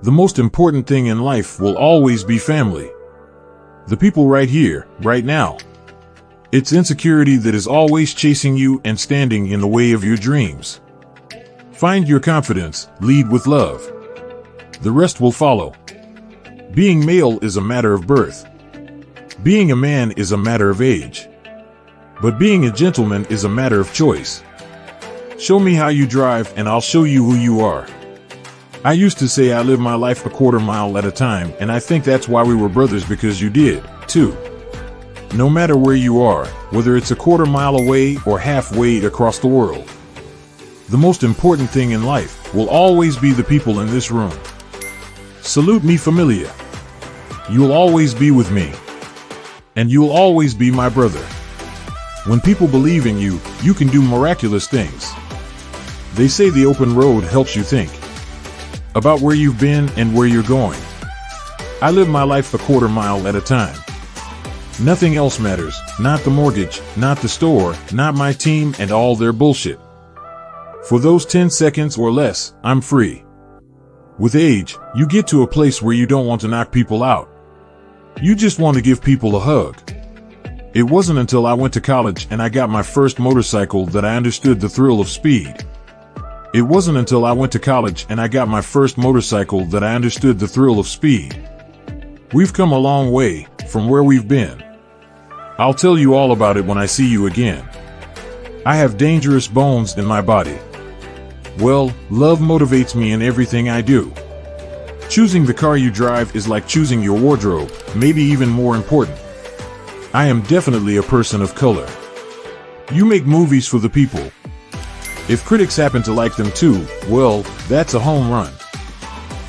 The most important thing in life will always be family. The people right here, right now. It's insecurity that is always chasing you and standing in the way of your dreams. Find your confidence, lead with love. The rest will follow. Being male is a matter of birth. Being a man is a matter of age. But being a gentleman is a matter of choice. Show me how you drive and I'll show you who you are. I used to say I live my life a quarter mile at a time, and I think that's why we were brothers, because you did, too. No matter where you are, whether it's a quarter mile away or halfway across the world. The most important thing in life will always be the people in this room. Salute me, familia. You'll always be with me. And you'll always be my brother. When people believe in you, you can do miraculous things. They say the open road helps you think about where you've been and where you're going. I live my life a quarter mile at a time. Nothing else matters, not the mortgage, not the store, not my team and all their bullshit. For those 10 seconds or less, I'm free. With age, you get to a place where you don't want to knock people out. You just want to give people a hug. It wasn't until I went to college and I got my first motorcycle that I understood the thrill of speed. It wasn't until I went to college and I got my first motorcycle that I understood the thrill of speed. We've come a long way from where we've been. I'll tell you all about it when I see you again. I have dangerous bones in my body. Well, love motivates me in everything I do. Choosing the car you drive is like choosing your wardrobe, maybe even more important. I am definitely a person of color. You make movies for the people. If critics happen to like them too, well, that's a home run.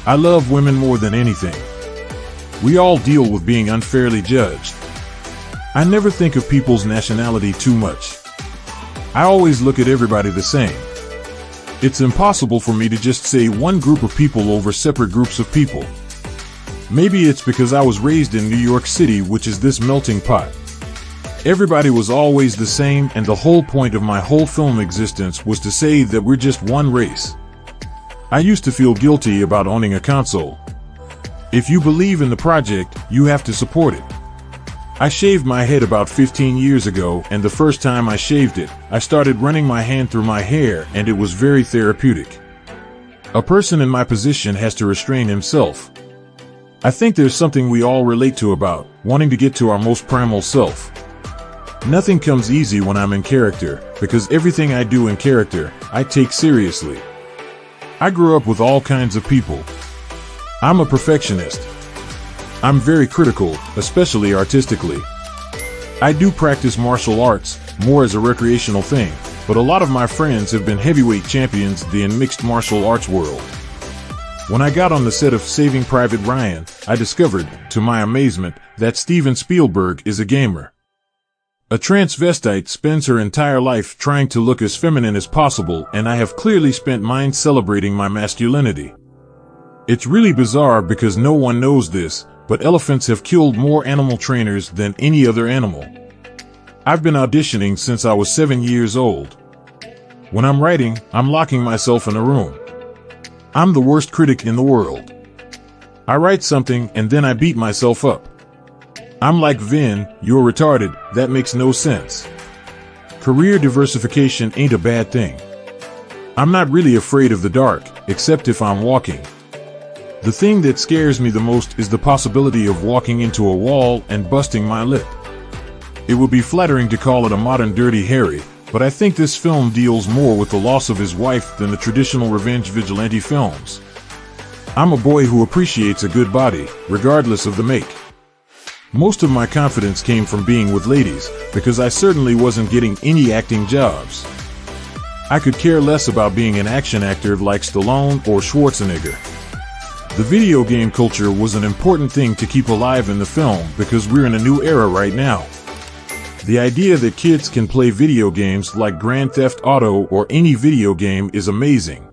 I love women more than anything. We all deal with being unfairly judged. I never think of people's nationality too much. I always look at everybody the same. It's impossible for me to just say one group of people over separate groups of people. Maybe it's because I was raised in New York City, which is this melting pot. Everybody was always the same, and the whole point of my whole film existence was to say that we're just one race. I used to feel guilty about owning a console. If you believe in the project, you have to support it. I shaved my head about 15 years ago, and the first time I shaved it, I started running my hand through my hair, and it was very therapeutic. A person in my position has to restrain himself. I think there's something we all relate to about wanting to get to our most primal self. Nothing comes easy when I'm in character, because everything I do in character, I take seriously. I grew up with all kinds of people. I'm a perfectionist. I'm very critical, especially artistically. I do practice martial arts, more as a recreational thing, but a lot of my friends have been heavyweight champions in mixed martial arts world. When I got on the set of Saving Private Ryan, I discovered, to my amazement, that Steven Spielberg is a gamer. A transvestite spends her entire life trying to look as feminine as possible, and I have clearly spent mine celebrating my masculinity. It's really bizarre because no one knows this, but elephants have killed more animal trainers than any other animal. I've been auditioning since I was 7 years old. When I'm writing, I'm locking myself in a room. I'm the worst critic in the world. I write something and then I beat myself up. I'm like, Vin, you're retarded, that makes no sense. Career diversification ain't a bad thing. I'm not really afraid of the dark, except if I'm walking. The thing that scares me the most is the possibility of walking into a wall and busting my lip. It would be flattering to call it a modern Dirty Harry, but I think this film deals more with the loss of his wife than the traditional revenge vigilante films. I'm a boy who appreciates a good body, regardless of the make. Most of my confidence came from being with ladies, because I certainly wasn't getting any acting jobs. I could care less about being an action actor like Stallone or Schwarzenegger. The video game culture was an important thing to keep alive in the film because we're in a new era right now. The idea that kids can play video games like Grand Theft Auto or any video game is amazing.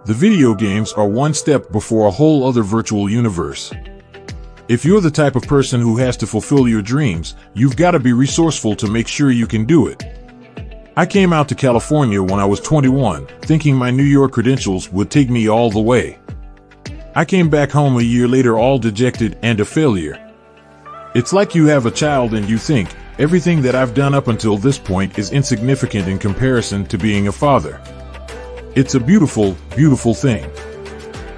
The video games are one step before a whole other virtual universe. If you're the type of person who has to fulfill your dreams, you've got to be resourceful to make sure you can do it. I came out to California when I was 21, thinking my New York credentials would take me all the way. I came back home a year later all dejected and a failure. It's like you have a child and you think, everything that I've done up until this point is insignificant in comparison to being a father. It's a beautiful, beautiful thing.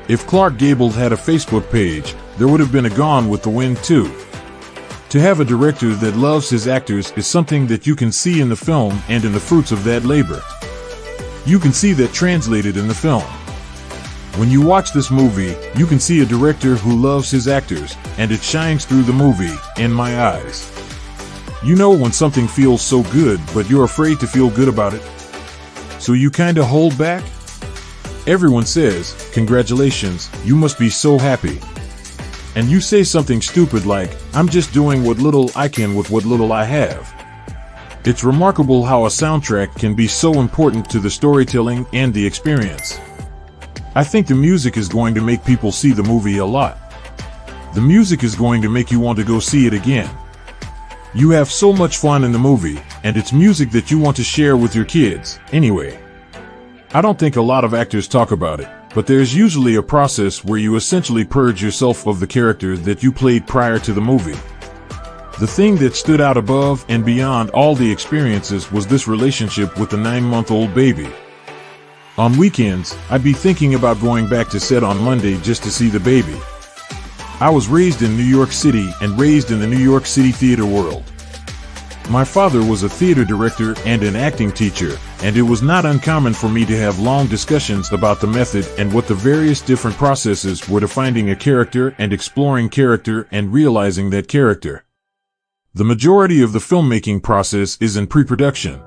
If Clark Gable had a Facebook page, there would have been a Gone with the Wind too. To have a director that loves his actors is something that you can see in the film and in the fruits of that labor. You can see that translated in the film. When you watch this movie, you can see a director who loves his actors, and it shines through the movie, in my eyes. You know when something feels so good, but you're afraid to feel good about it? So you kinda hold back? Everyone says, congratulations, you must be so happy. And you say something stupid like, I'm just doing what little I can with what little I have. It's remarkable how a soundtrack can be so important to the storytelling and the experience. I think the music is going to make people see the movie a lot. The music is going to make you want to go see it again. You have so much fun in the movie, and it's music that you want to share with your kids, anyway. I don't think a lot of actors talk about it, but there's usually a process where you essentially purge yourself of the character that you played prior to the movie. The thing that stood out above and beyond all the experiences was this relationship with the 9-month-old baby. On weekends, I'd be thinking about going back to set on Monday just to see the baby. I was raised in New York City and raised in the New York City theater world. My father was a theater director and an acting teacher, and it was not uncommon for me to have long discussions about the method and what the various different processes were to finding a character and exploring character and realizing that character. The majority of the filmmaking process is in pre-production.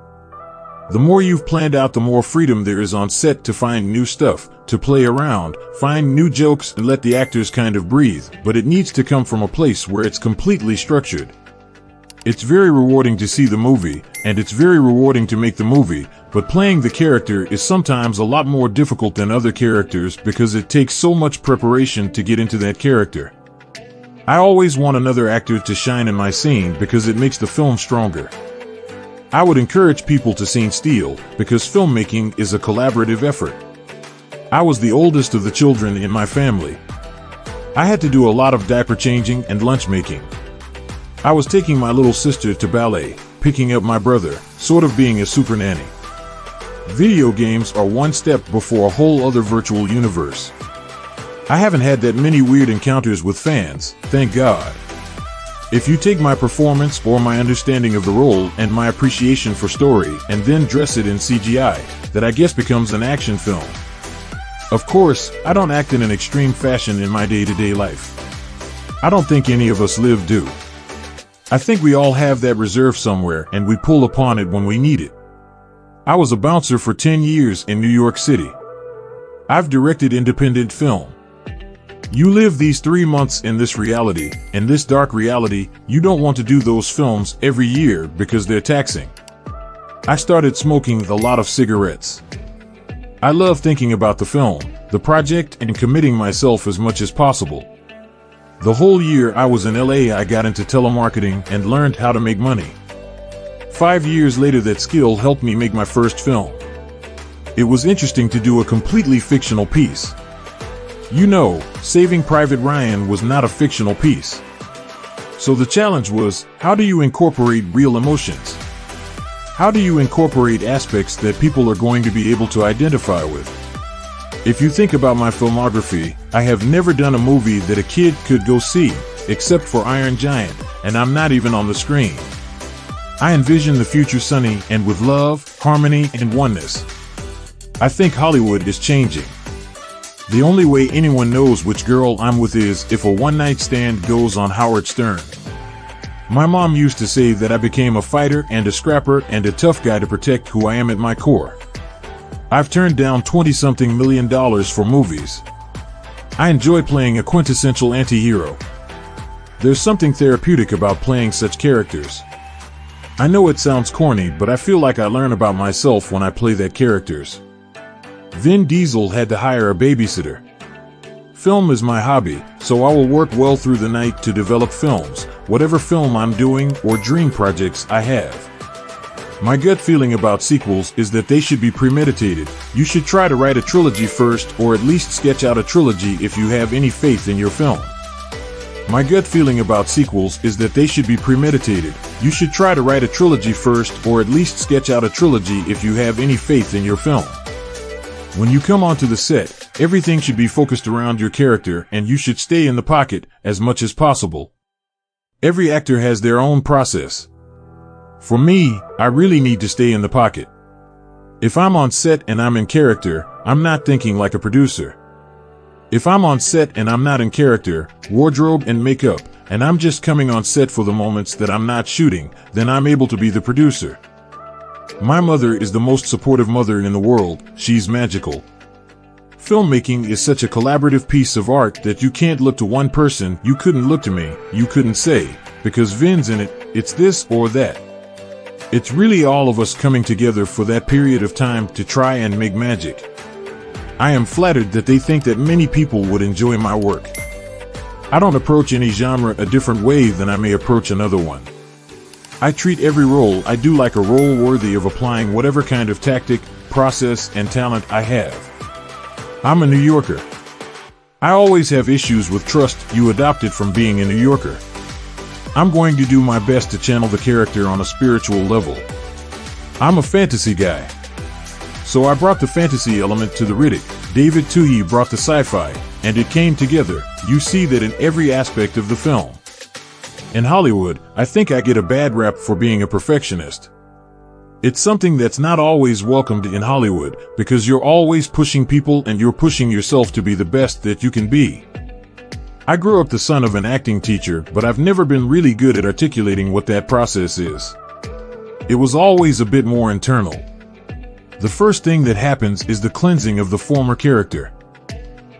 The more you've planned out, the more freedom there is on set to find new stuff, to play around, find new jokes, and let the actors kind of breathe, but it needs to come from a place where it's completely structured. It's very rewarding to see the movie, and it's very rewarding to make the movie, but playing the character is sometimes a lot more difficult than other characters because it takes so much preparation to get into that character. I always want another actor to shine in my scene because it makes the film stronger. I would encourage people to scene steal because filmmaking is a collaborative effort. I was the oldest of the children in my family. I had to do a lot of diaper changing and lunch making. I was taking my little sister to ballet, picking up my brother, sort of being a super nanny. Video games are one step before a whole other virtual universe. I haven't had that many weird encounters with fans, thank God. If you take my performance or my understanding of the role and my appreciation for story and then dress it in CGI, that I guess becomes an action film. Of course, I don't act in an extreme fashion in my day-to-day life. I don't think any of us live do. I think we all have that reserve somewhere and we pull upon it when we need it. I was a bouncer for 10 years in New York City. I've directed independent film. You live these 3 months in this reality, in this dark reality. You don't want to do those films every year because they're taxing. I started smoking a lot of cigarettes. I love thinking about the film, the project, and committing myself as much as possible. The whole year I was in LA, I got into telemarketing and learned how to make money. 5 years later, that skill helped me make my first film. It was interesting to do a completely fictional piece. You know, Saving Private Ryan was not a fictional piece. So the challenge was, how do you incorporate real emotions? How do you incorporate aspects that people are going to be able to identify with? If you think about my filmography, I have never done a movie that a kid could go see, except for Iron Giant, and I'm not even on the screen. I envision the future sunny and with love, harmony, and oneness. I think Hollywood is changing. The only way anyone knows which girl I'm with is if a one-night stand goes on Howard Stern. My mom used to say that I became a fighter and a scrapper and a tough guy to protect who I am at my core. I've turned down $20-something million for movies. I enjoy playing a quintessential anti-hero. There's something therapeutic about playing such characters. I know it sounds corny, but I feel like I learn about myself when I play that characters. Vin Diesel had to hire a babysitter. Film is my hobby, so I will work well through the night to develop films, whatever film I'm doing or dream projects I have. My gut feeling about sequels is that they should be premeditated. You should try to write a trilogy first, or at least sketch out a trilogy if you have any faith in your film. My gut feeling about sequels is that they should be premeditated. You should try to write a trilogy first, or at least sketch out a trilogy if you have any faith in your film. When you come onto the set, everything should be focused around your character, and you should stay in the pocket as much as possible. Every actor has their own process. For me, I really need to stay in the pocket. If I'm on set and I'm in character, I'm not thinking like a producer. If I'm on set and I'm not in character, wardrobe and makeup, and I'm just coming on set for the moments that I'm not shooting, then I'm able to be the producer. My mother is the most supportive mother in the world. She's magical. Filmmaking is such a collaborative piece of art that you can't look to one person. You couldn't look to me. You couldn't say, because Vin's in it, it's this or that. It's really all of us coming together for that period of time to try and make magic. I am flattered that they think that many people would enjoy my work. I don't approach any genre a different way than I may approach another one. I treat every role I do like a role worthy of applying whatever kind of tactic, process, and talent I have. I'm a New Yorker. I always have issues with trust you adopted from being a New Yorker. I'm going to do my best to channel the character on a spiritual level. I'm a fantasy guy. So I brought the fantasy element to the Riddick. David Twohy brought the sci-fi, and it came together. You see that in every aspect of the film. In Hollywood, I think I get a bad rap for being a perfectionist. It's something that's not always welcomed in Hollywood, because you're always pushing people and you're pushing yourself to be the best that you can be. I grew up the son of an acting teacher, but I've never been really good at articulating what that process is. It was always a bit more internal. The first thing that happens is the cleansing of the former character.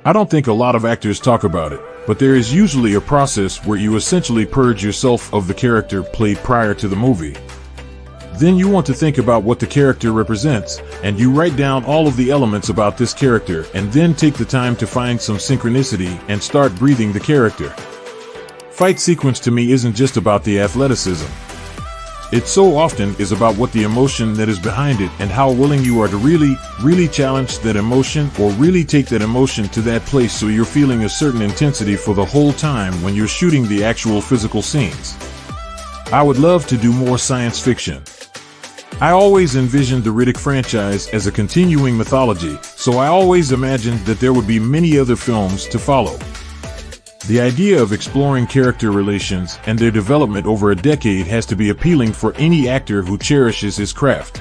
I don't think a lot of actors talk about it, but there is usually a process where you essentially purge yourself of the character played prior to the movie. Then you want to think about what the character represents, and you write down all of the elements about this character, and then take the time to find some synchronicity and start breathing the character. Fight sequence to me isn't just about the athleticism. It so often is about what the emotion that is behind it and how willing you are to really challenge that emotion, or really take that emotion to that place so you're feeling a certain intensity for the whole time when you're shooting the actual physical scenes. I would love to do more science fiction. I always envisioned the Riddick franchise as a continuing mythology, so I always imagined that there would be many other films to follow. The idea of exploring character relations and their development over a decade has to be appealing for any actor who cherishes his craft.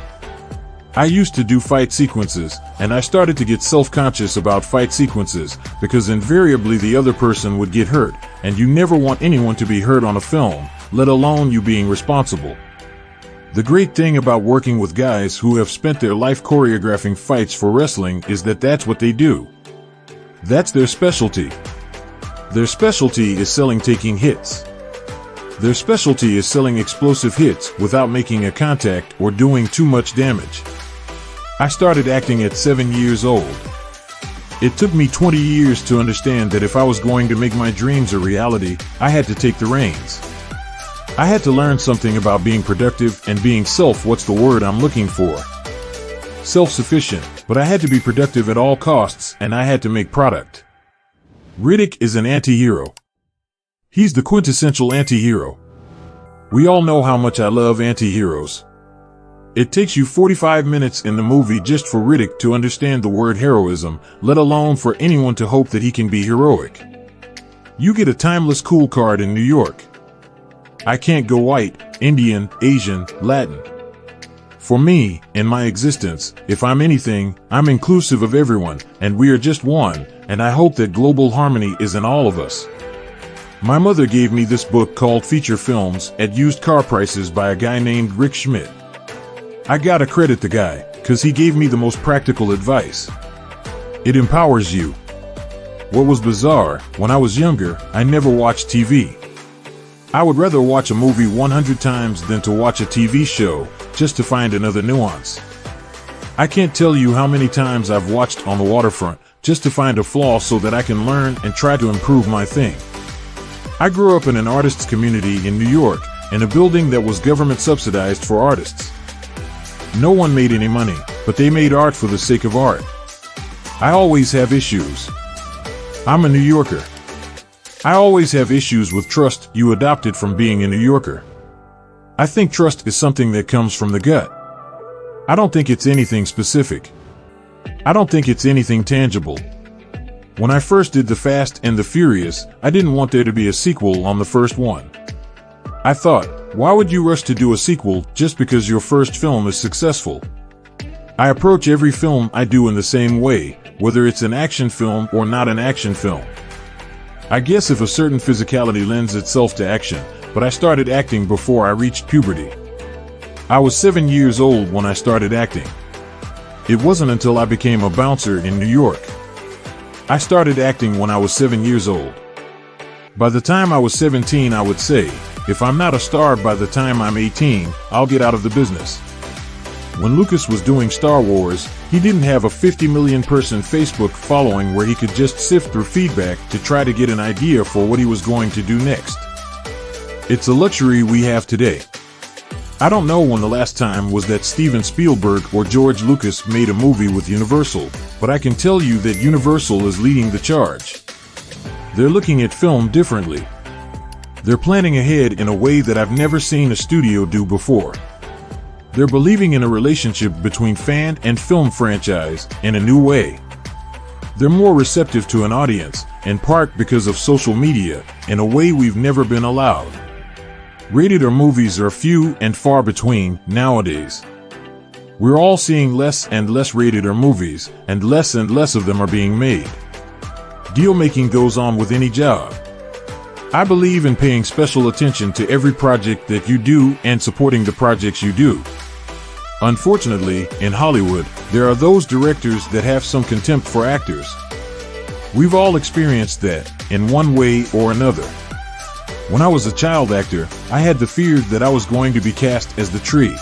I used to do fight sequences, and I started to get self-conscious about fight sequences, because invariably the other person would get hurt, and you never want anyone to be hurt on a film, let alone you being responsible. The great thing about working with guys who have spent their life choreographing fights for wrestling is that that's what they do. That's their specialty. Their specialty is taking hits. Their specialty is selling explosive hits without making a contact or doing too much damage. I started acting at 7 years old. It took me 20 years to understand that if I was going to make my dreams a reality, I had to take the reins. I had to learn something about being productive and being self-sufficient, but I had to be productive at all costs, and I had to make product. Riddick is an anti-hero. He's the quintessential anti-hero. We all know how much I love anti-heroes. It takes you 45 minutes in the movie just for Riddick to understand the word heroism, let alone for anyone to hope that he can be heroic. You get a timeless cool card in New York. I can't go white, Indian, Asian, Latin. For me, in my existence, if I'm anything, I'm inclusive of everyone, and we are just one, and I hope that global harmony is in all of us. My mother gave me this book called Feature Films at used car prices by a guy named Rick Schmidt. I gotta credit the guy, 'cause he gave me the most practical advice. It empowers you. What was bizarre, when I was younger, I never watched TV. I would rather watch a movie 100 times than to watch a TV show, just to find another nuance. I can't tell you how many times I've watched On the Waterfront, just to find a flaw so that I can learn and try to improve my thing. I grew up in an artists' community in New York, in a building that was government subsidized for artists. No one made any money, but they made art for the sake of art. I always have issues. I'm a New Yorker. I always have issues with trust you adopted from being a New Yorker. I think trust is something that comes from the gut. I don't think it's anything specific. I don't think it's anything tangible. When I first did The Fast and the Furious, I didn't want there to be a sequel on the first one. I thought, why would you rush to do a sequel just because your first film is successful? I approach every film I do in the same way, whether it's an action film or not an action film. I guess if a certain physicality lends itself to action, but I started acting before I reached puberty. I was 7 years old when I started acting. It wasn't until I became a bouncer in New York. I started acting when I was 7 years old. By the time I was 17, I would say, if I'm not a star by the time I'm 18, I'll get out of the business. When Lucas was doing Star Wars, he didn't have a 50 million person Facebook following where he could just sift through feedback to try to get an idea for what he was going to do next. It's a luxury we have today. I don't know when the last time was that Steven Spielberg or George Lucas made a movie with Universal, but I can tell you that Universal is leading the charge. They're looking at film differently. They're planning ahead in a way that I've never seen a studio do before. They're believing in a relationship between fan and film franchise in a new way. They're more receptive to an audience, in part because of social media, in a way we've never been allowed. Rated R movies are few and far between nowadays. We're all seeing less and less rated R movies, and less of them are being made. Deal making goes on with any job. I believe in paying special attention to every project that you do and supporting the projects you do. Unfortunately, in Hollywood, there are those directors that have some contempt for actors. We've all experienced that, in one way or another. When I was a child actor, I had the fear that I was going to be cast as the tree.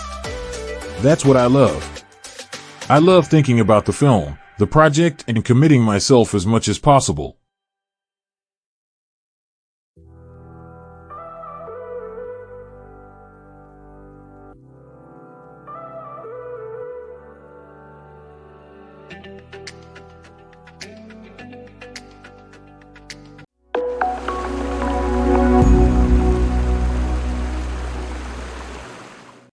That's what I love. I love thinking about the film, the project, and committing myself as much as possible.